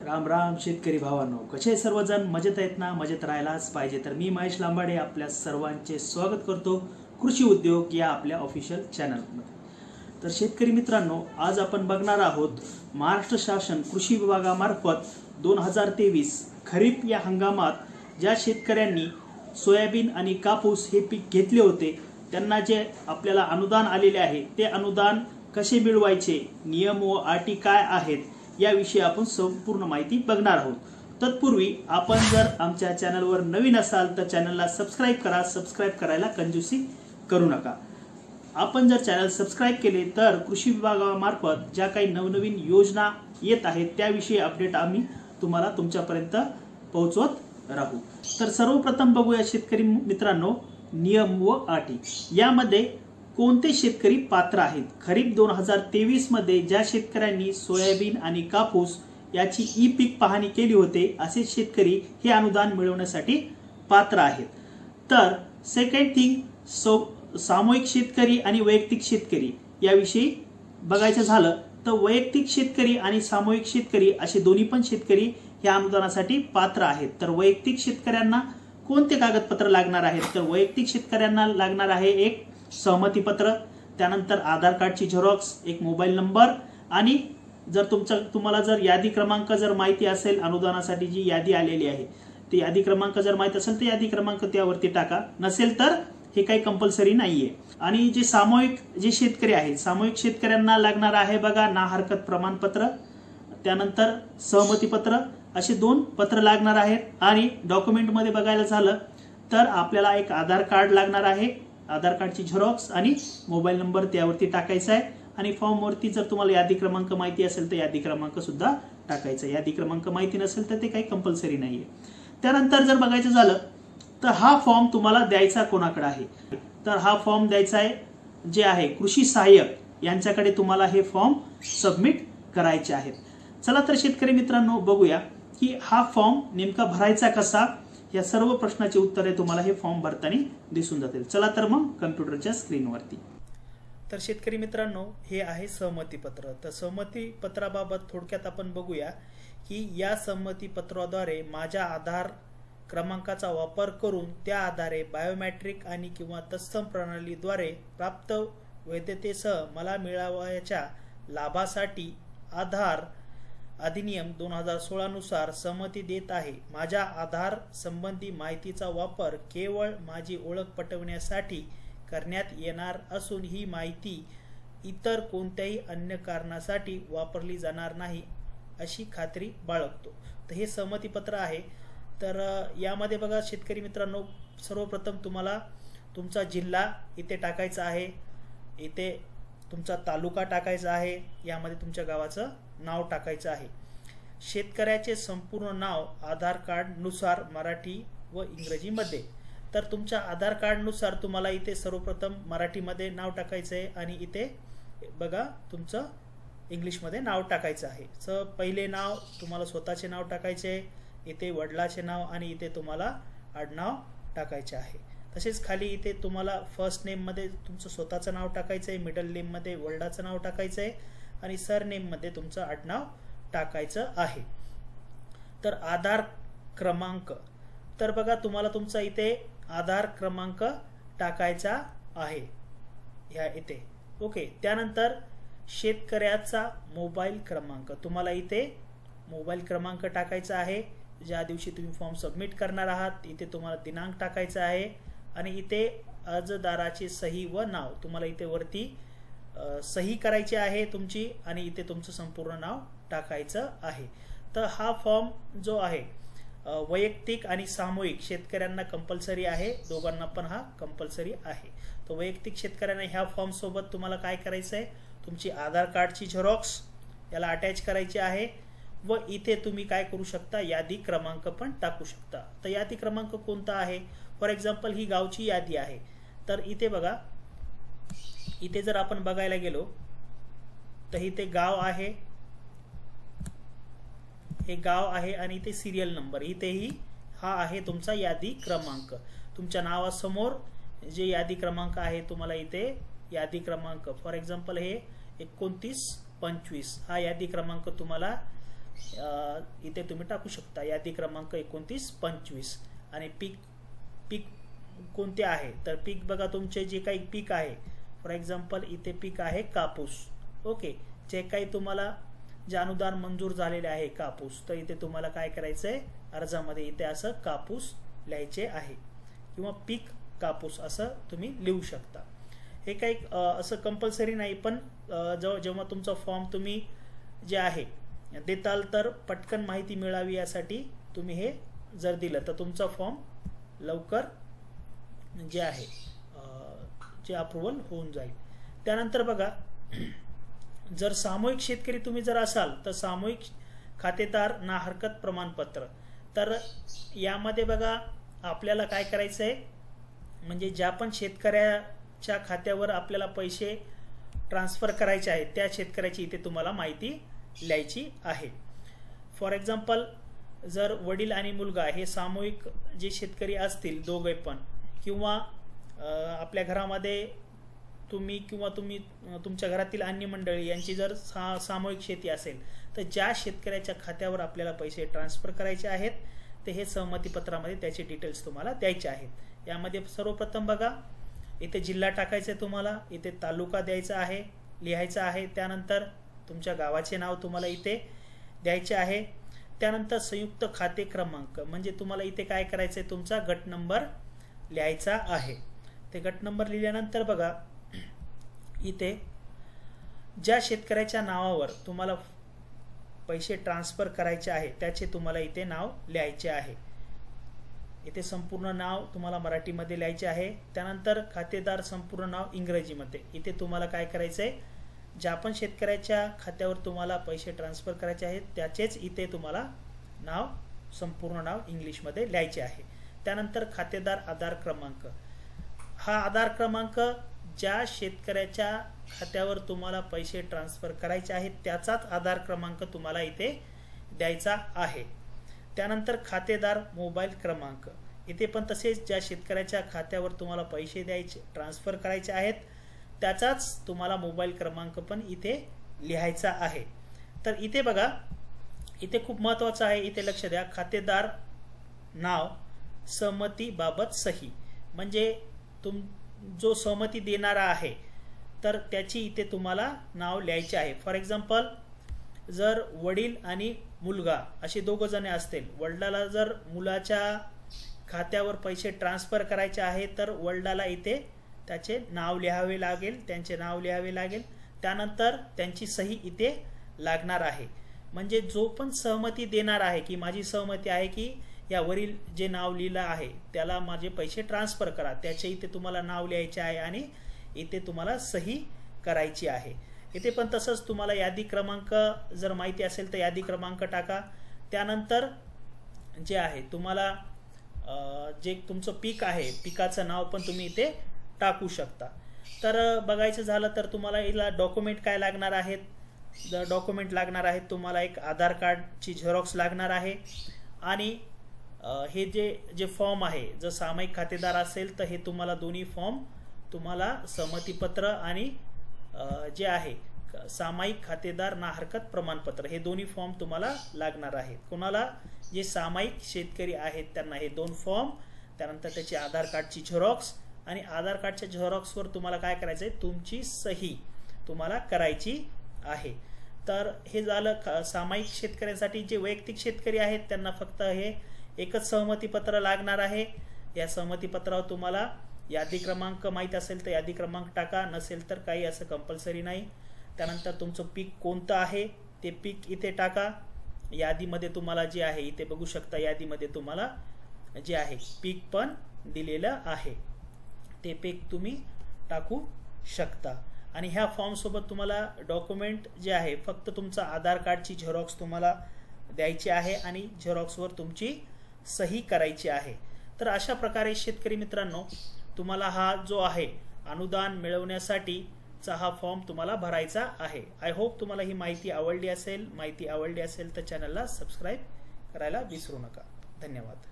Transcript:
राम राम शेतकरी भावांनो, कसे सर्वजण मजेत आहेत ना? मजेत राहायलाच पाहिजे. तर मी महेश लांबाडे आपल्या सर्वांचे स्वागत करतो कृषी उद्योग या आपल्या ऑफिशियल चॅनलमध्ये. तर शेतकरी मित्रांनो, आज आपण बघणार आहोत महाराष्ट्र शासन कृषी विभागामार्फत 2023 खरीप या हंगामात ज्या शेतकऱ्यांनी सोयाबीन आणि कापूस हे पीक घेतले होते त्यांना जे आपल्याला अनुदान आलेले आहे ते अनुदान कसे मिळवायचे, नियम व अटी काय आहेत याविषयी आपण संपूर्ण माहिती बघणार आहोत. तत्पूर्वी आपण जर आमच्या चॅनलवर नवीन असाल तर चॅनलला सबस्क्राइब करा. सबस्क्राइब करायला कंजूसी करू नका. आपण जर चॅनल सबस्क्राइब केले तर कृषी विभागामार्फत ज्या काही नवनवीन योजना येत आहेत त्याविषयी अपडेट आम्ही तुम्हाला तुमच्यापर्यंत पोहोचवत राहू. तर सर्वप्रथम बघूया शेतकरी मित्रांनो नियम व अटी. यामध्ये कोणते शेतकरी पात्र आहेत? खरीप 2023 मध्ये ज्या शेतकऱ्यांनी सोयाबीन आणि कापूस याची ई पीक पाहणी केली होते असे शेतकरी हे अनुदान मिळवण्यासाठी पात्र आहेत. तर सेकंड थिंग सामूहिक शेतकरी आणि वैयक्तिक शेतकरी याविषयी बघायचं झालं तर वैयक्तिक शेतकरी आणि सामूहिक शेतकरी असे दोन्ही पण शेतकरी या अनुदानासाठी पात्र आहेत. तर वैयक्तिक शेतकऱ्यांना कोणते कागदपत्र लागणार आहेत? तर वैयक्तिक शेतकऱ्यांना लागणार आहे एक सहमतीपत्र, त्यानंतर आधार कार्डची झेरॉक्स, एक मोबाईल नंबर आणि जर तुम्हाला जर यादी क्रमांक जर माहिती असेल अनुदानासाठी जी यादी आलेली आहे ती यादी क्रमांक जर माहिती असेल तर यादी क्रमांक त्यावरती टाका. नसेल तर हे काही कंपल्सरी नाहीये. आणि जे सामूहिक जे शेतकरी आहेत सामूहिक शेतकऱ्यांना लागणार आहे बघा ना हरकत प्रमाणपत्र, त्यानंतर सहमतीपत्र असे 2 पत्र लागणार आहेत. आणि डॉक्युमेंट मध्ये बघायला झालं तर आपल्याला एक आधार कार्ड लागणार आहे, आधार कार्डची झेरॉक्स आणि मोबाईल नंबर त्यावरती टाकायचा आहे. आणि फॉर्म वरती जर तुम्हाला यादी क्रमांक माहिती असेल तर यादी क्रमांक सुद्धा टाकायचा. यादी क्रमांक माहिती नसेल तर ते काही कंपल्सरी नाहीये. त्यानंतर जर बघायचं झालं तर हा फॉर्म तुम्हाला द्यायचा कोणाकडे आहे? तर हा फॉर्म द्यायचा आहे जे आहे कृषी सहाय्यक यांच्याकडे तुम्हाला हे फॉर्म सबमिट करायचे आहेत. चला तर शेतकरी मित्रांनो बघूया की हा फॉर्म नेमका भरायचा कसा. या सर्व प्रश्नाची उत्तरे तुम्हाला हे फॉर्म भरताना दिसून जातील. चला तर मग कम्प्युटरच्या स्क्रीनवरती. तर शेतकरी मित्रांनो हे आहे सहमतीपत्र. तर सहमतीपत्राबाबत थोडक्यात आपण बघूया की या सहमतीपत्राद्वारे माझ्या आधार क्रमांकाचा वापर करून त्या आधारे बायोमेट्रिक आणि किंवा तत्सम प्रणालीद्वारे प्राप्त वैधतेसह मला मिळावयाच्या लाभासाठी आधार अधिनियम 2016 नुसार सहमती देत आहे. माझ्या आधार संबंधी माहितीचा वापर केवळ माझी ओळख पटवण्यासाठी करण्यात येणार असून ही माहिती इतर कोणत्याही अन्य कारणासाठी वापरली जाणार नाही अशी खात्री बाळगतो. तर हे सहमतीपत्र आहे. तर यामध्ये बघा शेतकरी मित्रांनो सर्वप्रथम तुम्हाला तुमचा जिल्हा इथे टाकायचा आहे, इथे तुमचा तालुका टाकायचा आहे, यामध्ये तुमच्या गावाचं नाव टाकायचं आहे. शेतकऱ्याचे संपूर्ण नाव आधार कार्ड नुसार मराठी व इंग्रजीमध्ये. तर तुमच्या आधार कार्ड नुसार तुम्हाला इथे सर्वप्रथम मराठीमध्ये नाव टाकायचं आहे आणि इथे बघा तुमचं इंग्लिशमध्ये नाव टाकायचं आहे. सो पहिले नाव तुम्हाला स्वतःचे नाव टाकायचे आहे, इथे वडिलाचे नाव आणि इथे तुम्हाला आडनाव टाकायचे आहे. तसेच खाली इथे तुम्हाला फर्स्ट नेम मध्ये तुमचं स्वतःचं नाव टाकायचं आहे, मिडल नेम मध्ये वडिलाचं नाव टाकायचं आहे आणि सरनेम मध्ये तुमचं आडनाव टाकायचं आहे. तर आधार क्रमांक, तर बघा तुम्हाला तुमचा इथे आधार क्रमांक टाकायचा आहे ह्या इथे. ओके. त्यानंतर शेतकऱ्याचा मोबाईल क्रमांक, तुम्हाला इथे मोबाईल क्रमांक टाकायचा आहे. ज्या दिवशी तुम्ही फॉर्म सबमिट करणार आहात इथे तुम्हाला दिनांक टाकायचा आहे आणि इथे अर्जदाराची सही व नाव तुम्हाला इथे वरती सही करायची आहे तुमची आणि इथे तुमचं संपूर्ण नाव टाकायचं आहे. तर हा फॉर्म जो आहे वैयक्तिक आणि सामूहिक शेतकऱ्यांना कंपल्सरी आहे, दोघांना पण हा कंपल्सरी आहे. तर वैयक्तिक शेतकऱ्यांना ह्या फॉर्म सोबत तुम्हाला काय करायचं आहे, तुमची आधार कार्डची झेरॉक्स याला अटॅच करायची आहे व इथे तुम्ही काय करू शकता यादी क्रमांक पण टाकू शकता. तर यादी क्रमांक कोणता आहे? फॉर एक्झाम्पल ही गावची यादी आहे. तर इथे बघा इथे जर आपण बघायला गेलो तर इथे गाव आहे, हे गाव आहे आणि इथे सिरियल नंबर, इथेही हा आहे तुमचा यादी क्रमांक. तुमच्या नावासमोर जे यादी क्रमांक आहे तुम्हाला इथे यादी क्रमांक फॉर एक्झाम्पल हे 2925 हा यादी क्रमांक तुम्हाला इथे तुम्ही टाकू शकता यादी क्रमांक 29-25 आणि पीक कोणते आहे तर पीक बघा तुमचे जे काही पीक आहे फॉर एक्झाम्पल इथे पीक आहे कापूस ओके जे काही तुम्हाला जे अनुदान मंजूर झालेले आहे कापूस तर इथे तुम्हाला काय करायचं आहे अर्जामध्ये इथे असं कापूस लिहायचे आहे किंवा पीक कापूस असं तुम्ही लिहू शकता हे काही असं कंपल्सरी नाही पण जेव्हा तुमचा फॉर्म तुम्ही जे आहे देताल तर पटकन माहिती मिळावी यासाठी तुम्ही हे जर दिलं तर तुमचा फॉर्म लवकर जे आहे जे अप्रूव्हल होऊन जाईल त्यानंतर बघा जर सामूहिक शेतकरी तुम्ही जर असाल तर सामूहिक खातेदार ना हरकत प्रमाणपत्र तर यामध्ये बघा आपल्याला काय करायचं आहे म्हणजे ज्या पण शेतकऱ्याच्या खात्यावर आपल्याला पैसे ट्रान्सफर करायचे आहेत त्या शेतकऱ्याची इथे तुम्हाला माहिती लिहायची आहे फॉर एक्झाम्पल जर वडील आणि मुलगा हे सामूहिक जे शेतकरी असतील दोघे पण किंवा आपल्या घरामध्ये तुम्ही किंवा तुमच्या घरातील अन्य मंडळी यांची जर सामूहिक शेती असेल तर ज्या शेतकऱ्याच्या खात्यावर आपल्याला पैसे ट्रान्सफर करायचे आहेत ते हे सहमतीपत्रामध्ये त्याचे डिटेल्स तुम्हाला द्यायचे आहेत यामध्ये सर्वप्रथम बघा इथे जिल्हा टाकायचा आहे तुम्हाला इथे तालुका द्यायचा आहे लिहायचा आहे त्यानंतर तुमच्या गावाचे नाव तुम्हाला इथे द्यायचे आहे त्यानंतर संयुक्त खाते क्रमांक म्हणजे तुम्हाला इथे काय करायचं आहे तुमचा गट नंबर लिहायचा आहे ते गट नंबर लिहिल्यानंतर बघा इथे ज्या शेतकऱ्याच्या नावावर तुम्हाला पैसे ट्रान्सफर करायचे आहे त्याचे तुम्हाला इथे नाव लिहायचे आहे इथे संपूर्ण नाव तुम्हाला मराठीमध्ये लिहायचे आहे त्यानंतर खातेदार संपूर्ण नाव इंग्रजीमध्ये इथे तुम्हाला काय करायचं आहे ज्या पण शेतकऱ्याच्या खात्यावर तुम्हाला पैसे ट्रान्सफर करायचे आहेत त्याचेच इथे तुम्हाला नाव संपूर्ण नाव इंग्लिशमध्ये लिहायचे आहे त्यानंतर खातेदार आधार क्रमांक हा आधार क्रमांक ज्या शेतकऱ्याच्या खात्यावर तुम्हाला पैसे ट्रान्सफर करायचे आहेत त्याचाच आधार क्रमांक तुम्हाला इथे द्यायचा आहे त्यानंतर खातेदार मोबाईल क्रमांक इथे पण तसेच ज्या शेतकऱ्याच्या खात्यावर तुम्हाला पैसे द्यायचे ट्रान्सफर करायचे आहेत त्याचाच तुम्हाला मोबाईल क्रमांक पण इथे लिहायचा आहे तर इथे बघा इथे खूप महत्त्वाचं आहे इथे लक्ष द्या खातेदार नाव सहमतीबाबत सही म्हणजे जो सहमती देणारा आहे तर त्याची इथे तुम्हाला नाव लिहायचे आहे फॉर एक्झाम्पल जर वडील आणि मुलगा असे दोघ जण असतील वडिलाला जर मुलाच्या खात्यावर पैसे ट्रान्सफर करायचे आहे तर वडिलाला इथे त्याचे नाव लिहावे लागेल त्यांचे नाव लिहावे लागेल त्यानंतर त्यांची सही इथे लागणार आहे म्हणजे जो पण सहमती देणार आहे की माझी सहमती आहे की यावरील जे नाव लिहिलं आहे त्याला माझे पैसे ट्रान्सफर करा त्याचे इथे तुम्हाला नाव लिहायचे आहे आणि इथे तुम्हाला सही करायची आहे इथे पण तसंच तुम्हाला यादी क्रमांक जर माहिती असेल तर यादी क्रमांक टाका त्यानंतर जे आहे तुम्हाला जे तुमचं पीक आहे पिकाचं नाव पण तुम्ही इथे टाकू शकता तर बघायचं झालं तर तुम्हाला याला डॉक्युमेंट काय लागणार आहेत डॉक्युमेंट लागणार आहेत तुम्हाला एक आधार कार्डची झेरॉक्स लागणार आहे आणि हे जे फॉर्म आहे जर सामायिक खातेदार असेल तर हे तुम्हाला दोन्ही फॉर्म तुम्हाला सहमतीपत्र आणि जे आहे सामायिक खातेदार ना हरकत प्रमाणपत्र हे दोन्ही फॉर्म तुम्हाला लागणार आहेत कोणाला जे सामायिक शेतकरी आहेत त्यांना हे दोन फॉर्म त्यानंतर त्याची आधार कार्डची झेरॉक्स आणि आधार कार्डच्या झेरॉक्सवर तुम्हाला काय करायचं आहे तुमची सही तुम्हाला करायची आहे तर हे झालं सामायिक शेतकऱ्यांसाठी जे वैयक्तिक शेतकरी आहेत त्यांना फक्त हे एकच सहमतीपत्र लागणार आहे या सहमतीपत्रावर तुम्हाला यादी क्रमांक माहित असेल तर यादी क्रमांक टाका नसेल तर काही असं कंपल्सरी नाही त्यानंतर तुमचं पीक कोणतं आहे ते पीक इथे टाका यादीमध्ये तुम्हाला जे आहे इथे बघू शकता यादीमध्ये तुम्हाला जे आहे पीक पण दिलेलं आहे ते पीक तुम्ही टाकू शकता आणि ह्या फॉर्म सोबत तुम्हाला डॉक्युमेंट जे आहे फक्त तुमचा आधार कार्डची झेरॉक्स तुम्हाला द्यायची आहे आणि झेरॉक्सवर तुमची सही करायची आहे तर अशा प्रकारे शेतकरी मित्रांनो तुम्हाला हा जो आहे अनुदान मिळवण्यासाठीचा हा फॉर्म तुम्हाला भरायचा आहे आय होप तुम्हाला ही माहिती आवडली असेल तर चॅनलला सबस्क्राईब करायला विसरू नका धन्यवाद